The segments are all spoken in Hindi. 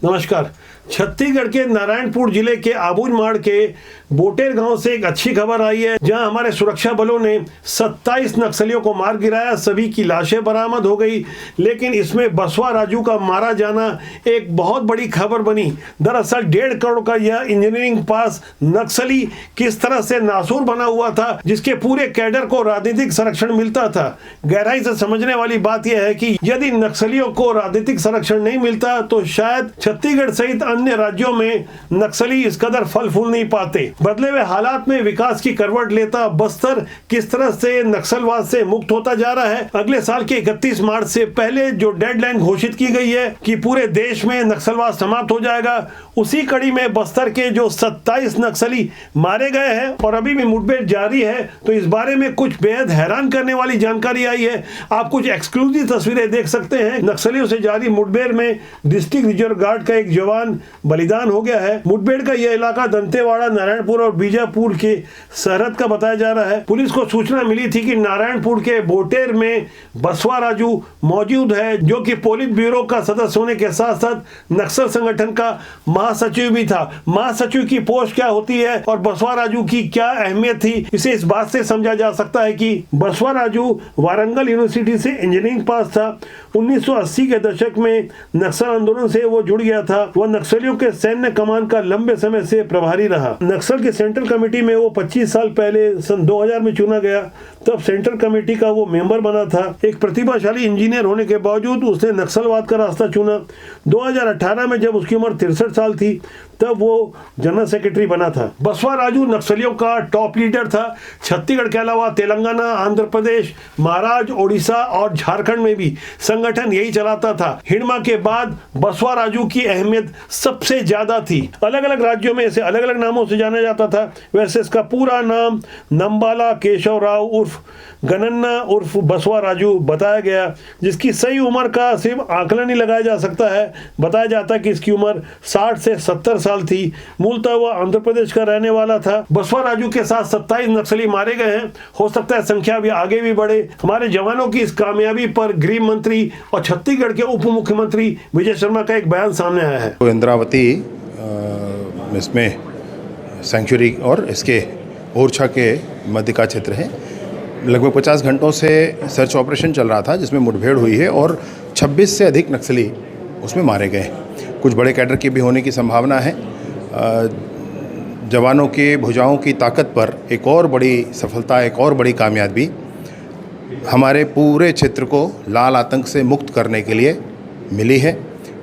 नमस्कार। छत्तीसगढ़ के नारायणपुर जिले के आबूझमाड़ के बोटेर गांव से एक अच्छी खबर आई है, जहां हमारे सुरक्षा बलों ने 27 नक्सलियों को मार गिराया। सभी की लाशें बरामद हो गई, लेकिन इसमें बसवा राजू का मारा जाना एक बहुत बड़ी खबर बनी। दरअसल 1.5 करोड़ का यह इंजीनियरिंग पास नक्सली किस तरह से नासूर बना हुआ था, जिसके पूरे कैडर को राजनीतिक संरक्षण मिलता था। गहराई से समझने वाली बात यह है कि यदि नक्सलियों को राजनीतिक संरक्षण नहीं मिलता तो शायद छत्तीसगढ़ सहित अन्य राज्यों में नक्सली इस कदर फल फूल नहीं पाते। बदले हुए हालात में विकास की करवट लेता बस्तर किस तरह से नक्सलवाद से मुक्त होता जा रहा है। अगले साल के 31 मार्च से पहले जो डेडलाइन घोषित की गई है कि पूरे देश में नक्सलवाद समाप्त हो जाएगा, उसी कड़ी में बस्तर के जो 27 नक्सली मारे गए हैं और अभी भी मुठभेड़ जारी है, तो इस बारे में कुछ बेहद हैरान करने वाली जानकारी आई है। आप कुछ एक्सक्लूसिव तस्वीरें देख सकते हैं। नक्सलियों से जारी मुठभेड़ में डिस्ट्रिक्ट रिजर्व गार्ड का एक जवान बलिदान हो गया है। मुठभेड़ का यह इलाका दंतेवाड़ा, नारायणपुर और बीजापुर के सरहद का बताया जा रहा है। पुलिस को सूचना मिली थी कि नारायणपुर के बोटेर में बसवा राजू मौजूद है, जो कि पोलित ब्यूरो का सदस्य होने के साथ साथ नक्सल संगठन का महासचिव भी था। महासचिव की पोस्ट क्या होती है और बसवा राजू की क्या अहमियत थी, इसे इस बात से समझा जा सकता है कि बसवा राजू वारंगल यूनिवर्सिटी से इंजीनियरिंग पास था। 1980 के दशक में नक्सल आंदोलन से वो जुड़ गया था। वह नक्सलियों के सैन्य कमान का लंबे समय से प्रभारी रहा। नक्सल के सेंट्रल कमेटी में वो 25 साल पहले सन 2000 में चुना गया। तब सेंट्रल कमेटी का वो मेंबर बना था। एक प्रतिभाशाली इंजीनियर होने के बावजूद उसने नक्सलवाद का रास्ता चुना। 2018 में जब उसकी उम्र 63 साल थी, तब वो जनरल सेक्रेटरी बना था। बसवा राजू नक्सलियों का टॉप लीडर था। छत्तीसगढ़ के अलावा तेलंगाना, आंध्र प्रदेश, महाराष्ट्र, ओडिशा और झारखंड में भी संगठन यही चलाता था। हिड़मा के बाद बसवा राजू की अहमियत सबसे ज्यादा थी। अलग अलग राज्यों में इसे अलग अलग नामों से जाना जाता था। वैसे इसका पूरा नाम नंबाला केशव राव उर्फ गणन्ना उर्फ बसवा राजू बताया गया, जिसकी सही उम्र का सिर्फ आकलन ही लगाया जा सकता है। बताया जाता है कि इसकी उम्र 60 से 70 साल थी। मूलतः वह आंध्र प्रदेश का रहने वाला था। बसवा राजू के साथ 27 नक्सली मारे गए हैं। हो सकता है संख्या भी आगे भी बढ़े। हमारे जवानों की इस कामयाबी पर गृह मंत्री और छत्तीसगढ़ के उप मुख्यमंत्री विजय शर्मा का एक बयान सामने आया है। तो इंद्रावती इसमें सेंचुरी और इसके ओरछा के मध्य का क्षेत्र है। लगभग 50 घंटों से सर्च ऑपरेशन चल रहा था, जिसमें मुठभेड़ हुई है और 26 से अधिक नक्सली उसमें मारे गए। कुछ बड़े कैडर की भी होने की संभावना है। जवानों के भुजाओं की ताकत पर एक और बड़ी सफलता, एक और बड़ी कामयाबी हमारे पूरे क्षेत्र को लाल आतंक से मुक्त करने के लिए मिली है।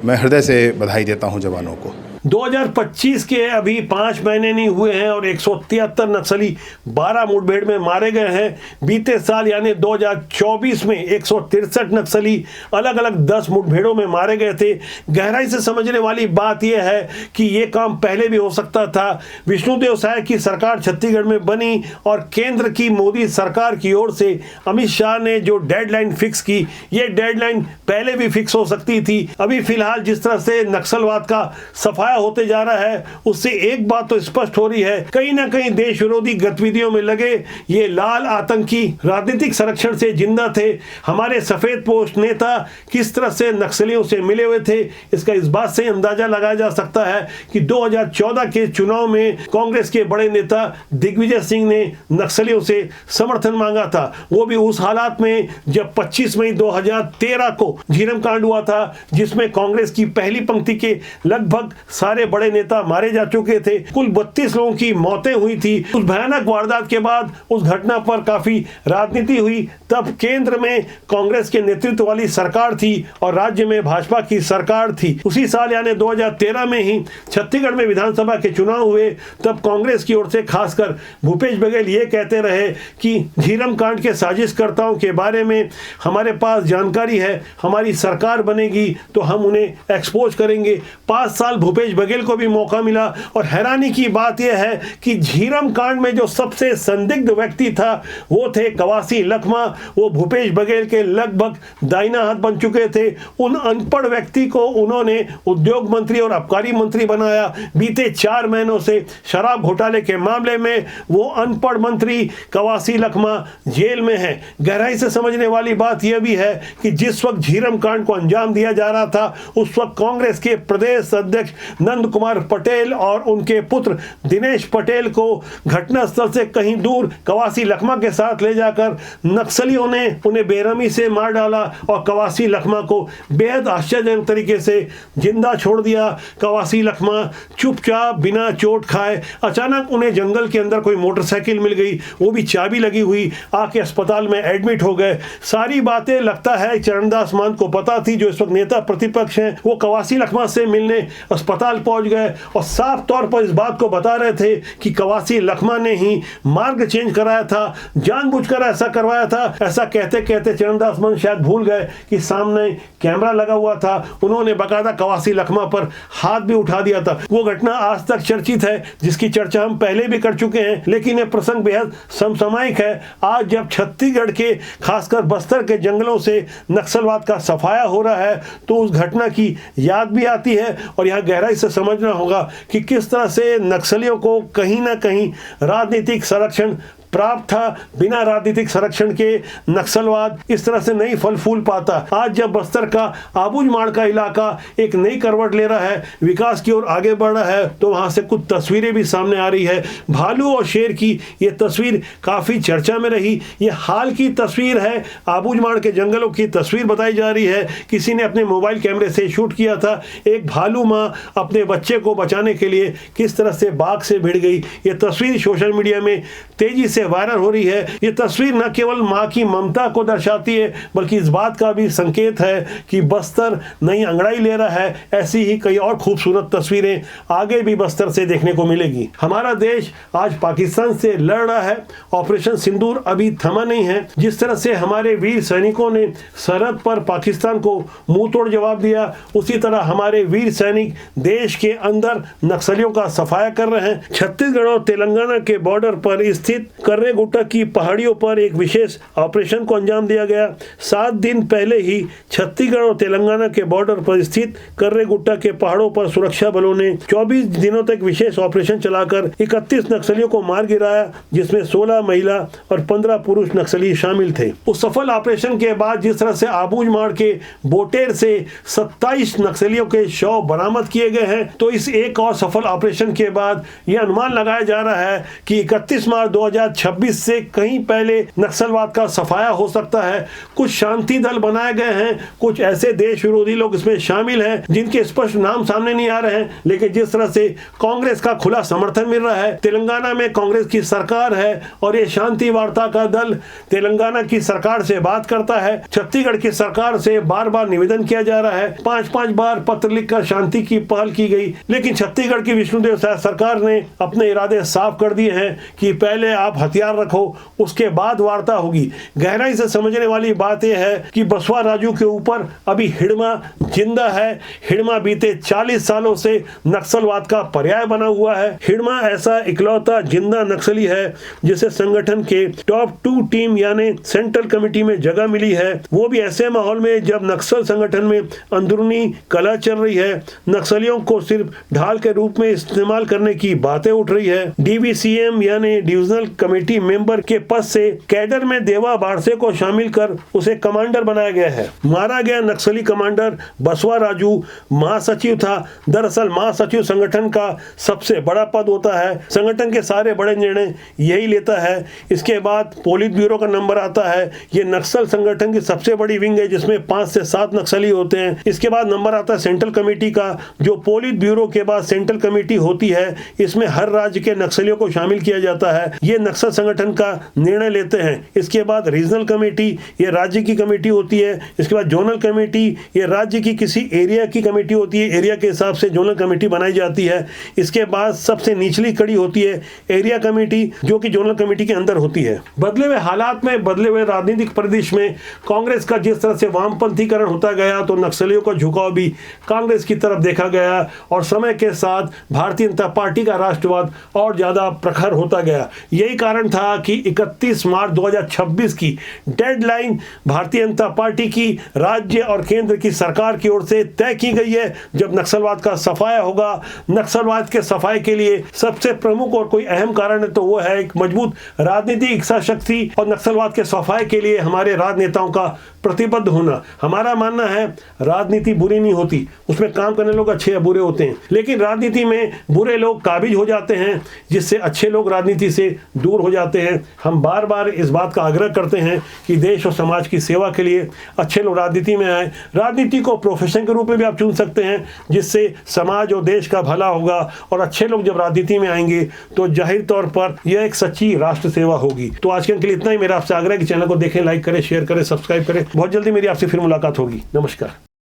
मैं हृदय से बधाई देता हूं जवानों को। 2025 के अभी 5 महीने नहीं हुए हैं और 173 नक्सली 12 मुठभेड़ में मारे गए हैं। बीते साल यानी 2024 में 163 नक्सली अलग अलग 10 मुठभेड़ों में मारे गए थे। गहराई से समझने वाली बात यह है कि यह काम पहले भी हो सकता था। विष्णुदेव साय की सरकार छत्तीसगढ़ में बनी और केंद्र की मोदी सरकार की ओर से अमित शाह ने जो डेडलाइन फिक्स की, ये डेडलाइन पहले भी फिक्स हो सकती थी। अभी फिलहाल जिस तरह से नक्सलवाद का सफाया होते जा रहा है, उससे एक बात तो स्पष्ट हो रही है, कहीं ना कहीं देश विरोधी गतिविधियों में लगे ये लाल आतंकी राजनीतिक संरक्षण से जिंदा थे। हमारे सफेद पोस्ट नेता किस तरह से नक्सलियों से मिले हुए थे, इसका इस बात से अंदाजा लगाया जा सकता है कि 2014 के चुनाव में कांग्रेस के बड़े नेता दिग्विजय सिंह ने नक्सलियों से समर्थन मांगा था। वो भी उस हालात में जब 25 मई 2013 को झीरम कांड हुआ था, जिसमें कांग्रेस की पहली पंक्ति के लगभग सारे बड़े नेता मारे जा चुके थे। कुल 32 लोगों की मौतें हुई थी। उस भयानक वारदात के बाद उस घटना पर काफी राजनीति हुई। तब केंद्र में कांग्रेस के नेतृत्व वाली सरकार थी और राज्य में भाजपा की सरकार थी। उसी साल यानी 2013 में ही छत्तीसगढ़ में विधानसभा के चुनाव हुए। तब कांग्रेस की ओर से खासकर भूपेश बघेल ये कहते रहे कि झीरम कांड के साजिशकर्ताओं के बारे में हमारे पास जानकारी है, हमारी सरकार बनेगी तो हम उन्हें एक्सपोज करेंगे। 5 साल भूपेश भूपेश बघेल को भी मौका मिला। और हैरानी की बात यह है कि झीरम कांड में जो सबसे संदिग्ध व्यक्ति था वो थे कवासी लखमा। वो भूपेश बघेल के लगभग दाहिना हाथ बन चुके थे। उन अनपढ़ व्यक्ति को उन्होंने उद्योग मंत्री और आबकारी मंत्री बनाया। बीते 4 महीनों से शराब घोटाले के मामले में वो अनपढ़ मंत्री कवासी लखमा जेल में है। गहराई से समझने वाली बात यह भी है कि जिस वक्त झीरम कांड को अंजाम दिया जा रहा था उस वक्त कांग्रेस के प्रदेश अध्यक्ष नंद कुमार पटेल और उनके पुत्र दिनेश पटेल को घटनास्थल से कहीं दूर कवासी लखमा के साथ ले जाकर नक्सलियों ने उन्हें बेरहमी से मार डाला और कवासी लखमा को बेहद आश्चर्यजनक तरीके से जिंदा छोड़ दिया। कवासी लखमा चुपचाप बिना चोट खाए अचानक उन्हें जंगल के अंदर कोई मोटरसाइकिल मिल गई, वो भी चाबी लगी हुई, आके अस्पताल में एडमिट हो गए। सारी बातें लगता है चरणदास मान को पता थी, जो इस वक्त नेता प्रतिपक्ष हैं। वो कवासी लखमा से मिलने अस्पताल पहुंच गए और साफ तौर पर इस बात को बता रहे थे कि कवासी लखमा ने ही मार्ग चेंज कराया था, जानबूझकर ऐसा करवाया था। ऐसा कहते कहते चरणदास मान शायद भूल गए कि सामने कैमरा लगा हुआ था। उन्होंने बकायदा कवासी लखमा पर हाथ भी उठा दिया था। वो घटना आज तक चर्चित है, जिसकी चर्चा हम पहले भी कर चुके हैं, लेकिन यह प्रसंग बेहद समसामयिक है। आज जब छत्तीसगढ़ के खासकर बस्तर के जंगलों से नक्सलवाद का सफाया हो रहा है तो उस घटना की याद भी आती है। और यहाँ गहराई से समझना होगा कि किस तरह से नक्सलियों को कहीं ना कहीं राजनीतिक संरक्षण प्राप्त था। बिना राजनीतिक संरक्षण के नक्सलवाद इस तरह से नहीं फल फूल पाता। आज जब बस्तर का आबूझमाड़ का इलाका एक नई करवट ले रहा है, विकास की ओर आगे बढ़ रहा है, तो वहां से कुछ तस्वीरें भी सामने आ रही है। भालू और शेर की ये तस्वीर काफी चर्चा में रही। ये हाल की तस्वीर है, आबूझमाड़ के जंगलों की तस्वीर बताई जा रही है। किसी ने अपने मोबाइल कैमरे से शूट किया था। एक भालू माँ अपने बच्चे को बचाने के लिए किस तरह से बाघ से भिड़ गई। ये तस्वीर सोशल मीडिया में तेजी से वायरल हो रही है। ये तस्वीर न केवल मां की ममता को दर्शाती है, बल्कि इस बात का भी संकेत है कि बस्तर नई अंगड़ाई ले रहा है। ऐसी ही कई और खूबसूरत तस्वीरें आगे भी बस्तर से देखने को मिलेगी। हमारा देश आज पाकिस्तान से लड़ रहा है। ऑपरेशन सिंदूर अभी थमा नहीं है। जिस तरह से हमारे वीर सैनिकों ने सरहद पर पाकिस्तान को मुंह तोड़ जवाब दिया, उसी तरह हमारे वीर सैनिक देश के अंदर नक्सलियों का सफाया कर रहे हैं। छत्तीसगढ़ और तेलंगाना के बॉर्डर पर स्थित कर्रेगुट्टा की पहाड़ियों पर एक विशेष ऑपरेशन को अंजाम दिया गया। 7 दिन पहले ही छत्तीसगढ़ और तेलंगाना के बॉर्डर पर स्थित कर्रेगुट्टा के पहाड़ों पर सुरक्षा बलों ने 24 दिनों तक विशेष ऑपरेशन चलाकर 31 नक्सलियों को मार गिराया, जिसमें 16 महिला और 15 पुरुष नक्सली शामिल थे। उस सफल ऑपरेशन के बाद जिस तरह से आबूझमाड़ के बोटेर से 27 नक्सलियों के शव बरामद किए गए हैं, तो इस एक और सफल ऑपरेशन के बाद यह अनुमान लगाया जा रहा है कि 31 मार्च 2026 से कहीं पहले नक्सलवाद का सफाया हो सकता है। कुछ शांति दल बनाए गए हैं, कुछ ऐसे देश विरोधी लोग इसमें शामिल हैं जिनके स्पष्ट नाम सामने नहीं आ रहे हैं, लेकिन जिस तरह से कांग्रेस का खुला समर्थन मिल रहा है, तेलंगाना में कांग्रेस की सरकार है और ये शांति वार्ता का दल तेलंगाना की सरकार से बात करता है। छत्तीसगढ़ की सरकार से बार बार निवेदन किया जा रहा है, 5-5 बार पत्र लिखकर शांति की पहल की गई, लेकिन छत्तीसगढ़ की विष्णुदेव साय सरकार ने अपने इरादे साफ कर दिए हैं कि पहले आप हथियार रखो, उसके बाद वार्ता होगी। गहराई से समझने वाली बात यह है कि बसवा राजू के ऊपर अभी हिड़मा जिंदा है। हिड़मा बीते 40 सालों से नक्सलवाद का पर्याय बना हुआ है। हिड़मा ऐसा इकलौता जिंदा नक्सली है जिसे संगठन के टॉप 2 टीम यानी सेंट्रल कमेटी में जगह मिली है, वो भी ऐसे माहौल में जब नक्सल संगठन में अंदरूनी कलह चल रही है। नक्सलियों को सिर्फ ढाल के रूप में इस्तेमाल करने की बातें उठ रही है। DVCM यानी डिविजनल कमेटी मेंबर के पद से कैडर में देवा बारसे को शामिल कर उसे कमांडर बनाया गया है। मारा गया नक्सली कमांडर बसवा राजू महासचिव था। दरअसल महासचिव संगठन का सबसे बड़ा पद होता है, संगठन के सारे बड़े निर्णय यही लेता है। इसके बाद पोलित ब्यूरो का नंबर आता है। ये नक्सल संगठन की सबसे बड़ी विंग है जिसमें 5 से 7 नक्सली होते हैं। इसके बाद नंबर आता है सेंट्रल कमेटी का, जो पोलित ब्यूरो के बाद सेंट्रल कमेटी होती है। इसमें हर राज्य के नक्सलियों को शामिल किया जाता है। ये नक्सल नक्सल संगठन का निर्णय लेते हैं। इसके बाद रीजनल कमेटी, ये राज्य की कमेटी होती है। इसके बाद जोनल कमेटी, ये राज्य की किसी एरिया की कमेटी होती है, एरिया के हिसाब से जोनल कमेटी बनाई जाती है। इसके बाद सबसे निचली कड़ी होती है एरिया कमेटी, जो कि जोनल कमेटी के अंदर होती है। बदले हुए हालात में, बदले हुए राजनीतिक परिदृश्य में कांग्रेस का जिस तरह से वामपंथीकरण होता गया, तो नक्सलियों का झुकाव भी कांग्रेस की तरफ देखा गया और समय के साथ भारतीय जनता पार्टी का राष्ट्रवाद और ज्यादा प्रखर होता गया। यही कारण था कि 31 मार्च 2026 की डेडलाइन भारतीय जनता पार्टी की राज्य और केंद्र की सरकार की ओर से तय की गई है, जब नक्सलवाद का सफाया होगा। नक्सलवाद के सफाए के लिए सबसे प्रमुख और कोई अहम कारण है तो वो है एक मजबूत राजनीतिक इच्छा शक्ति और नक्सलवाद के सफाए के लिए हमारे राजनेताओं का प्रतिबद्ध होना। हमारा मानना है राजनीति बुरी नहीं होती, उसमें काम करने लोग अच्छे या बुरे होते हैं, लेकिन राजनीति में बुरे लोग काबिज हो जाते हैं, जिससे अच्छे लोग राजनीति से दूर हो जाते हैं। हम बार बार इस बात का आग्रह करते हैं कि देश और समाज की सेवा के लिए अच्छे लोग राजनीति में आए। राजनीति को प्रोफेशन के रूप में भी आप चुन सकते हैं, जिससे समाज और देश का भला होगा। और अच्छे लोग जब राजनीति में आएंगे तो जाहिर तौर पर यह एक सच्ची राष्ट्र सेवा होगी। तो आज के लिए इतना ही। मेरा आपसे आग्रह है कि चैनल को देखें, लाइक करें, शेयर करें, सब्सक्राइब करें। बहुत जल्दी मेरी आपसे फिर मुलाकात होगी। नमस्कार।